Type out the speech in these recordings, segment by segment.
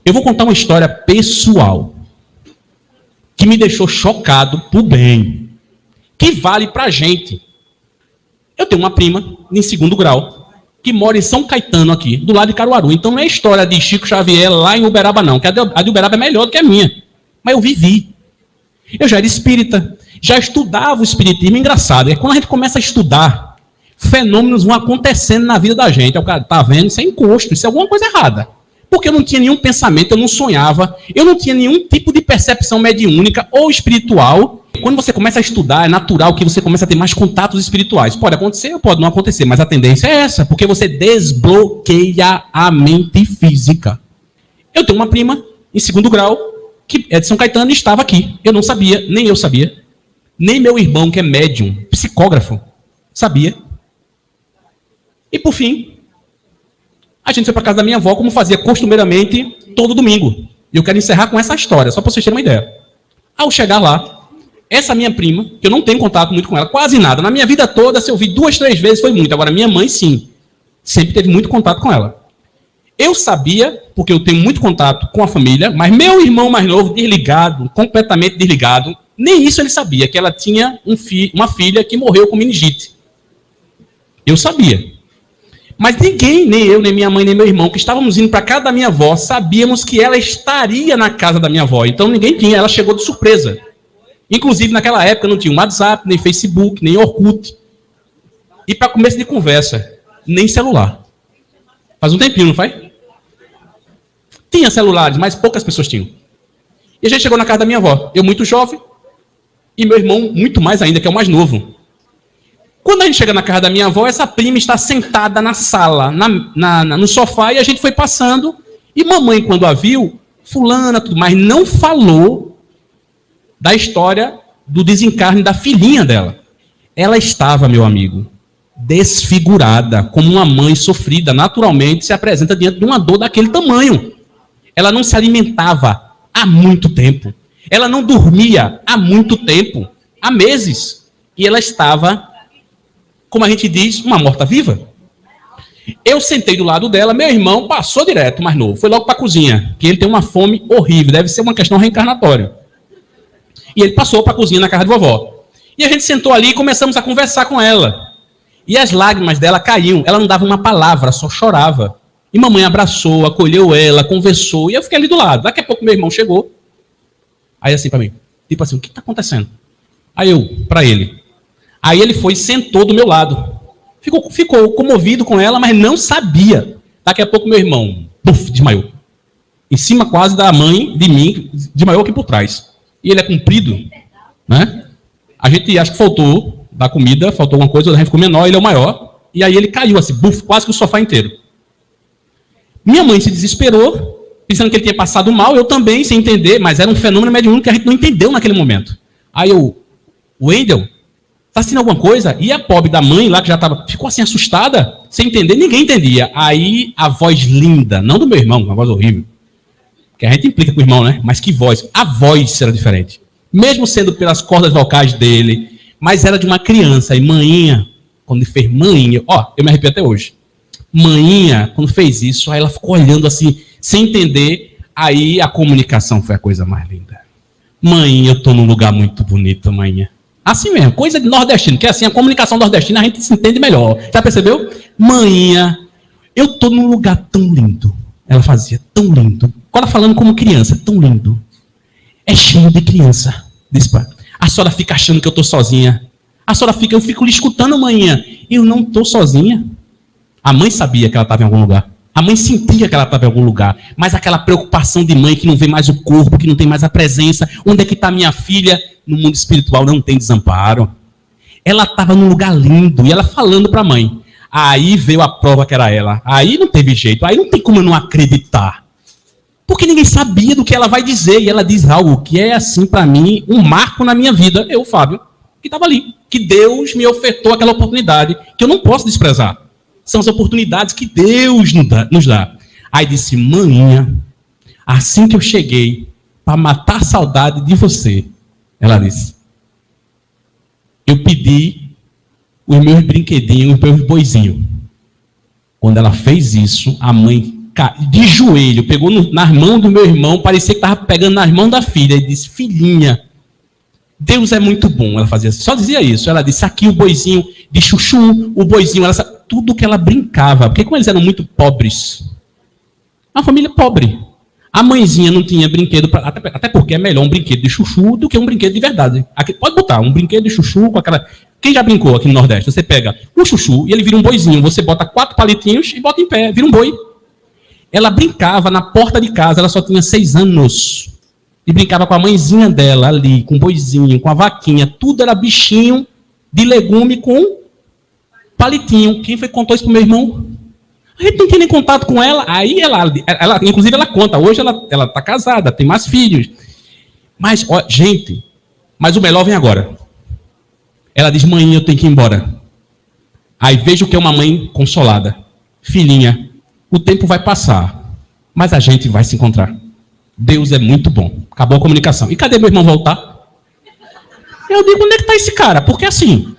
Eu vou contar uma história pessoal que me deixou chocado por bem, que vale pra gente. Eu tenho uma prima em 2º grau que mora em São Caetano aqui, do lado de Caruaru. Então não é história de Chico Xavier lá em Uberaba não, que a de Uberaba é melhor do que a minha. Mas eu vivi. Eu já era espírita, já estudava o espiritismo. Engraçado, é quando a gente começa a estudar, fenômenos vão acontecendo na vida da gente. O cara tá vendo, isso é encosto, isso é alguma coisa errada. Porque eu não tinha nenhum pensamento, eu não sonhava, eu não tinha nenhum tipo de percepção mediúnica ou espiritual. Quando você começa a estudar, é natural que você comece a ter mais contatos espirituais. Pode acontecer ou pode não acontecer, mas a tendência é essa, porque você desbloqueia a mente física. Eu tenho uma prima em 2º grau, que é de São Caetano e estava aqui. Eu não sabia, nem eu sabia, nem meu irmão, que é médium, psicógrafo, sabia. E por fim, a gente foi para casa da minha avó, como fazia costumeiramente todo domingo. E eu quero encerrar com essa história, só para vocês terem uma ideia. Ao chegar lá, essa minha prima, que eu não tenho contato muito com ela, quase nada. Na minha vida toda, se eu vi 2, 3 vezes, foi muito. Agora, minha mãe, sim. Sempre teve muito contato com ela. Eu sabia, porque eu tenho muito contato com a família, mas meu irmão mais novo, desligado, completamente desligado, nem isso ele sabia, que ela tinha uma filha que morreu com meningite. Eu sabia. Mas ninguém, nem eu, nem minha mãe, nem meu irmão, que estávamos indo para casa da minha avó, sabíamos que ela estaria na casa da minha avó. Então ninguém tinha, ela chegou de surpresa. Inclusive, naquela época, não tinha WhatsApp, nem Facebook, nem Orkut. E para começo de conversa, nem celular. Faz um tempinho, não faz? Tinha celulares, mas poucas pessoas tinham. E a gente chegou na casa da minha avó. Eu muito jovem, e meu irmão muito mais ainda, que é o mais novo. Quando a gente chega na casa da minha avó, essa prima está sentada na sala, no sofá, e a gente foi passando. E mamãe, quando a viu, fulana, tudo mais, não falou da história do desencarne da filhinha dela. Ela estava, meu amigo, desfigurada, como uma mãe sofrida, naturalmente se apresenta diante de uma dor daquele tamanho. Ela não se alimentava há muito tempo. Ela não dormia há muito tempo, há meses. E ela estava, como a gente diz, uma morta-viva. Eu sentei do lado dela, meu irmão passou direto, mais novo, foi logo para a cozinha, que ele tem uma fome horrível, deve ser uma questão reencarnatória. E ele passou para a cozinha na casa de vovó. E a gente sentou ali e começamos a conversar com ela. E as lágrimas dela caíam, ela não dava uma palavra, só chorava. E mamãe abraçou, acolheu ela, conversou, e eu fiquei ali do lado. Daqui a pouco meu irmão chegou, aí assim para mim, tipo assim, o que está acontecendo? Aí eu, para ele. Aí ele foi e sentou do meu lado. Ficou comovido com ela, mas não sabia. Daqui a pouco meu irmão, desmaiou. Em cima quase da mãe de mim, desmaiou aqui por trás. E ele é comprido, né? A gente acha que faltou da comida, faltou alguma coisa, a gente ficou menor, ele é o maior. E aí ele caiu assim, quase que o sofá inteiro. Minha mãe se desesperou, pensando que ele tinha passado mal, eu também, sem entender, mas era um fenômeno mediúnico que a gente não entendeu naquele momento. Aí eu, Wendel, tá assistindo alguma coisa? E a pobre da mãe lá, que já ficou assim assustada, sem entender, ninguém entendia. Aí a voz linda, não do meu irmão, uma voz horrível, que a gente implica com o irmão, né? Mas que voz, a voz era diferente. Mesmo sendo pelas cordas vocais dele, mas era de uma criança. E maninha, quando ele fez maninha, eu me arrepio até hoje. Maninha, quando fez isso, aí ela ficou olhando assim, sem entender, aí a comunicação foi a coisa mais linda. Mãe, eu tô num lugar muito bonito, manhã. Assim mesmo, coisa de nordestino, que é assim, a comunicação nordestina a gente se entende melhor. Já percebeu? Manhã, eu tô num lugar tão lindo. Ela fazia tão lindo. Agora falando como criança, tão lindo. É cheio de criança. A senhora fica achando que eu tô sozinha. Eu fico lhe escutando, manhã. Eu não tô sozinha. A mãe sabia que ela estava em algum lugar. A mãe sentia que ela estava em algum lugar. Mas aquela preocupação de mãe que não vê mais o corpo, que não tem mais a presença. Onde é que está minha filha? No mundo espiritual não tem desamparo. Ela estava num lugar lindo. E ela falando para a mãe. Aí veio a prova que era ela. Aí não teve jeito. Aí não tem como eu não acreditar. Porque ninguém sabia do que ela vai dizer. E ela diz algo que é, assim, para mim, um marco na minha vida. Eu, Fábio, que estava ali. Que Deus me ofertou aquela oportunidade. Que eu não posso desprezar. São as oportunidades que Deus nos dá. Aí disse, maninha, assim que eu cheguei para matar a saudade de você, ela disse, eu pedi os meus brinquedinhos, os meus boizinhos. Quando ela fez isso, a mãe de joelho, pegou nas mãos do meu irmão, parecia que estava pegando nas mãos da filha, e disse, filhinha, Deus é muito bom. Ela fazia assim, só dizia isso. Ela disse, aqui o boizinho de chuchu, o boizinho, tudo que ela brincava, porque como eles eram muito pobres, uma família pobre, a mãezinha não tinha brinquedo, até porque é melhor um brinquedo de chuchu do que um brinquedo de verdade. Aqui, pode botar um brinquedo de chuchu com aquela... Quem já brincou aqui no Nordeste? Você pega um chuchu e ele vira um boizinho, você bota 4 palitinhos e bota em pé, vira um boi. Ela brincava na porta de casa, ela só tinha 6 anos. E brincava com a mãezinha dela ali, com o boizinho, com a vaquinha. Tudo era bichinho de legume com palitinho. Quem foi que contou isso pro meu irmão? A gente não tem nem contato com ela. Aí ela inclusive ela conta. Hoje ela tá casada, tem mais filhos. Mas, ó, gente, mas o melhor vem agora. Ela diz, mãe, eu tenho que ir embora. Aí vejo que é uma mãe consolada. Filhinha, o tempo vai passar, mas a gente vai se encontrar. Deus é muito bom. Acabou a comunicação. E cadê meu irmão voltar? Eu digo, onde é que está esse cara? Porque assim,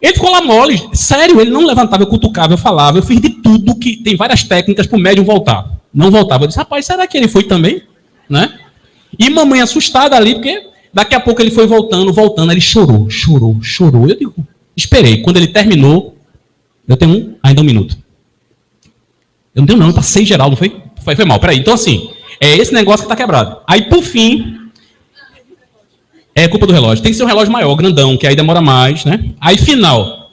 ele ficou lá mole. Sério, ele não levantava, eu cutucava, eu falava. Eu fiz de tudo, que tem várias técnicas para o médium voltar. Não voltava. Eu disse, rapaz, será que ele foi também? Né? E mamãe assustada ali, porque daqui a pouco ele foi voltando. Ele chorou. Eu digo, esperei. Quando ele terminou, eu tenho ainda um minuto. Eu não tenho não, eu passei geral, não foi? Foi mal, peraí. Então assim, é esse negócio que está quebrado. Aí, por fim, é culpa do relógio. Tem que ser um relógio maior, grandão, que aí demora mais, né? Aí, final.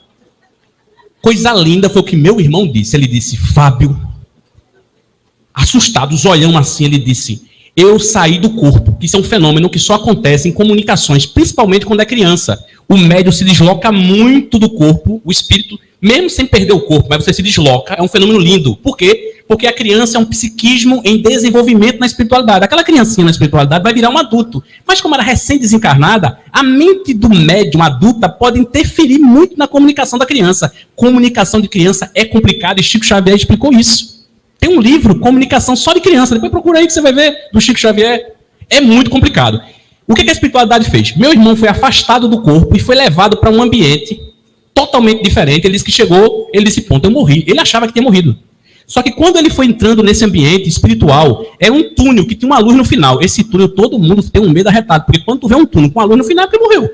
Coisa linda foi o que meu irmão disse. Ele disse, Fábio, assustado, os olhão assim, ele disse, eu saí do corpo, que isso é um fenômeno que só acontece em comunicações, principalmente quando é criança. O médium se desloca muito do corpo, o espírito, mesmo sem perder o corpo, mas você se desloca, é um fenômeno lindo. Por quê? Porque a criança é um psiquismo em desenvolvimento na espiritualidade. Aquela criancinha na espiritualidade vai virar um adulto. Mas como ela é recém-desencarnada, a mente do médium adulta pode interferir muito na comunicação da criança. Comunicação de criança é complicada e Chico Xavier explicou isso. Tem um livro, Comunicação só de Criança. Depois procura aí que você vai ver, do Chico Xavier. É muito complicado. O que a espiritualidade fez? Meu irmão foi afastado do corpo e foi levado para um ambiente totalmente diferente. Ele disse que chegou, ele disse, ponto, eu morri. Ele achava que tinha morrido. Só que quando ele foi entrando nesse ambiente espiritual, era um túnel que tinha uma luz no final. Esse túnel, todo mundo tem um medo arretado, porque quando tu vê um túnel com uma luz no final, é porque morreu.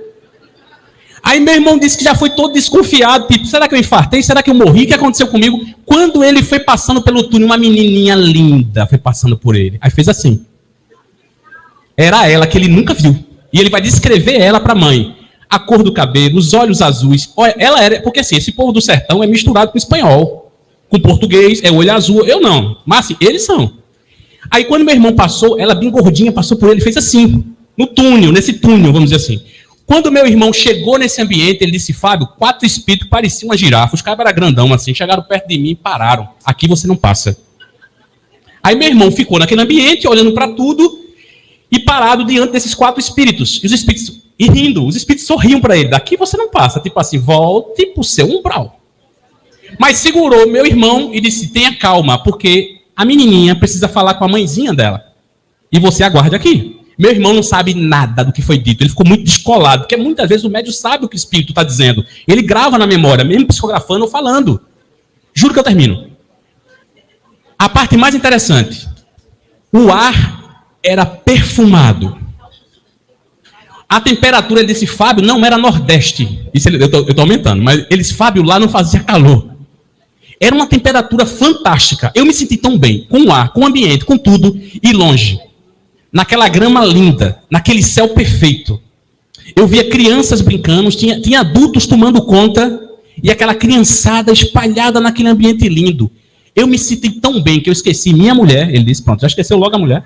Aí meu irmão disse que já foi todo desconfiado, tipo, será que eu infartei? Será que eu morri? O que aconteceu comigo? Quando ele foi passando pelo túnel, uma menininha linda foi passando por ele. Aí fez assim. Era ela que ele nunca viu. E ele vai descrever ela para a mãe. A cor do cabelo, os olhos azuis. Olha, ela era... Porque assim, esse povo do sertão é misturado com espanhol. Com português, é olho azul. Eu não. Mas assim, eles são. Aí quando meu irmão passou, ela bem gordinha, passou por ele, fez assim. No túnel, nesse túnel, vamos dizer assim. Quando meu irmão chegou nesse ambiente, ele disse, Fábio, 4 espíritos pareciam uma girafa. Os caras eram grandão assim, chegaram perto de mim e pararam. Aqui você não passa. Aí meu irmão ficou naquele ambiente, olhando para tudo, e parado diante desses 4 espíritos. E os espíritos, e rindo, os espíritos sorriam para ele. Daqui você não passa. Tipo assim, volte para o seu umbral. Mas segurou meu irmão e disse, tenha calma, porque a menininha precisa falar com a mãezinha dela. E você aguarde aqui. Meu irmão não sabe nada do que foi dito. Ele ficou muito descolado, porque muitas vezes o médium sabe o que o espírito está dizendo. Ele grava na memória, mesmo psicografando ou falando. Juro que eu termino. A parte mais interessante. O ar era perfumado. A temperatura desse Fábio não era nordeste. Isso eu estou aumentando, mas Fábio lá não fazia calor. Era uma temperatura fantástica. Eu me senti tão bem, com o ar, com o ambiente, com tudo, e longe. Naquela grama linda, naquele céu perfeito. Eu via crianças brincando, tinha adultos tomando conta, e aquela criançada espalhada naquele ambiente lindo. Eu me senti tão bem que eu esqueci minha mulher. Ele disse, pronto, já esqueceu logo a mulher.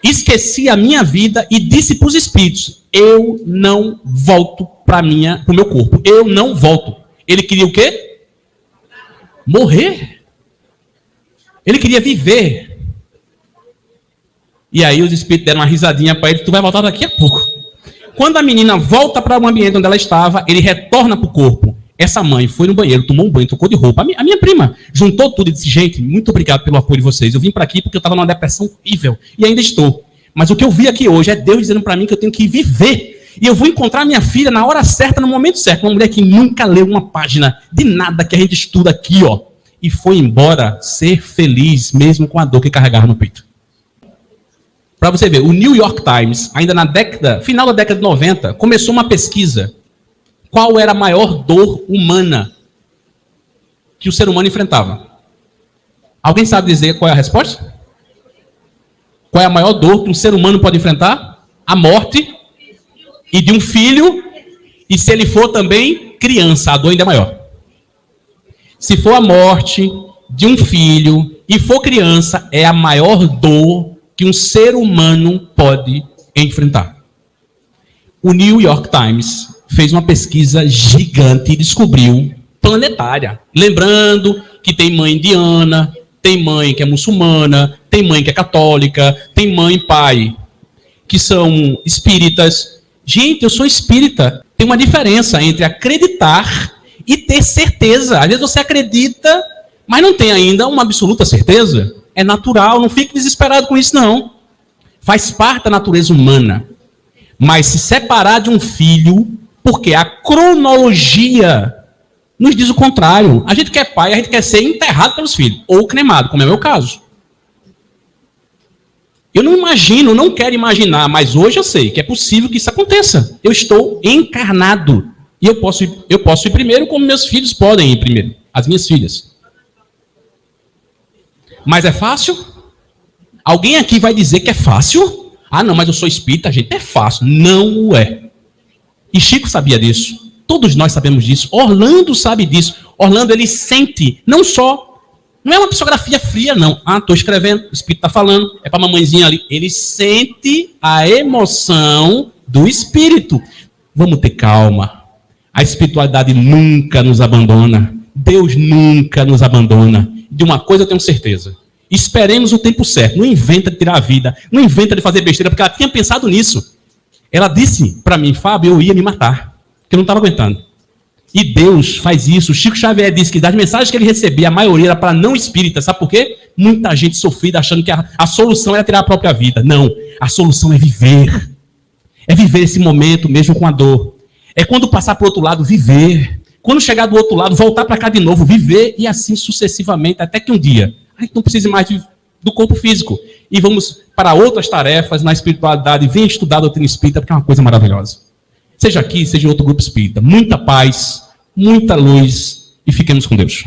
Esqueci a minha vida e disse para os espíritos, eu não volto para o meu corpo. Eu não volto. Ele queria o quê? Morrer. Ele queria viver. E aí os espíritos deram uma risadinha para ele, tu vai voltar daqui a pouco. Quando a menina volta para o ambiente onde ela estava, ele retorna para o corpo. Essa mãe foi no banheiro, tomou um banho, trocou de roupa. A minha prima juntou tudo e disse, gente, muito obrigado pelo apoio de vocês. Eu vim para aqui porque eu estava numa depressão horrível. E ainda estou. Mas o que eu vi aqui hoje é Deus dizendo para mim que eu tenho que viver. E eu vou encontrar minha filha na hora certa, no momento certo. Uma mulher que nunca leu uma página de nada que a gente estuda aqui, ó. e foi embora ser feliz, mesmo com a dor que carregava no peito. Para você ver, o New York Times, ainda na final da década de 90, começou uma pesquisa. Qual era a maior dor humana que o ser humano enfrentava? Alguém sabe dizer qual é a resposta? Qual é a maior dor que um ser humano pode enfrentar? A morte e de um filho, e se ele for também criança, a dor ainda é maior. Se for a morte de um filho e for criança, é a maior dor que um ser humano pode enfrentar. O New York Times fez uma pesquisa gigante e descobriu, planetária. Lembrando que tem mãe indiana, tem mãe que é muçulmana, tem mãe que é católica, tem mãe e pai que são espíritas. Gente, eu sou espírita. Tem uma diferença entre acreditar e ter certeza. Às vezes você acredita, mas não tem ainda uma absoluta certeza. É natural, não fique desesperado com isso, não. Faz parte da natureza humana. Mas se separar de um filho, porque a cronologia nos diz o contrário. A gente quer pai, a gente quer ser enterrado pelos filhos, ou cremado, como é o meu caso. Eu não imagino, não quero imaginar, mas hoje eu sei que é possível que isso aconteça. Eu estou encarnado. E eu posso ir primeiro, como meus filhos podem ir primeiro. As minhas filhas. Mas é fácil? Alguém aqui vai dizer que é fácil? Ah, não, mas eu sou espírita, gente, é fácil. Não é. E Chico sabia disso. Todos nós sabemos disso. Orlando sabe disso. Orlando, ele sente, não é uma psicografia fria, não. Ah, estou escrevendo, o espírito está falando, é para a mamãezinha ali. Ele sente a emoção do espírito. Vamos ter calma. A espiritualidade nunca nos abandona. Deus nunca nos abandona. De uma coisa eu tenho certeza. Esperemos o tempo certo. Não inventa de tirar a vida. Não inventa de fazer besteira, porque ela tinha pensado nisso. Ela disse para mim, Fábio, eu ia me matar. Porque eu não estava aguentando. E Deus faz isso. Chico Xavier disse que das mensagens que ele recebia, a maioria era para não espírita. Sabe por quê? Muita gente sofrida achando que a solução era tirar a própria vida. Não. A solução é viver. É viver esse momento mesmo com a dor. É quando passar para o outro lado, viver. Quando chegar do outro lado, voltar para cá de novo, viver. E assim sucessivamente, até que um dia a gente não precise mais do corpo físico. E vamos para outras tarefas na espiritualidade. Venha estudar a doutrina espírita, porque é uma coisa maravilhosa. Seja aqui, seja em outro grupo espírita. Muita paz, muita luz e fiquemos com Deus.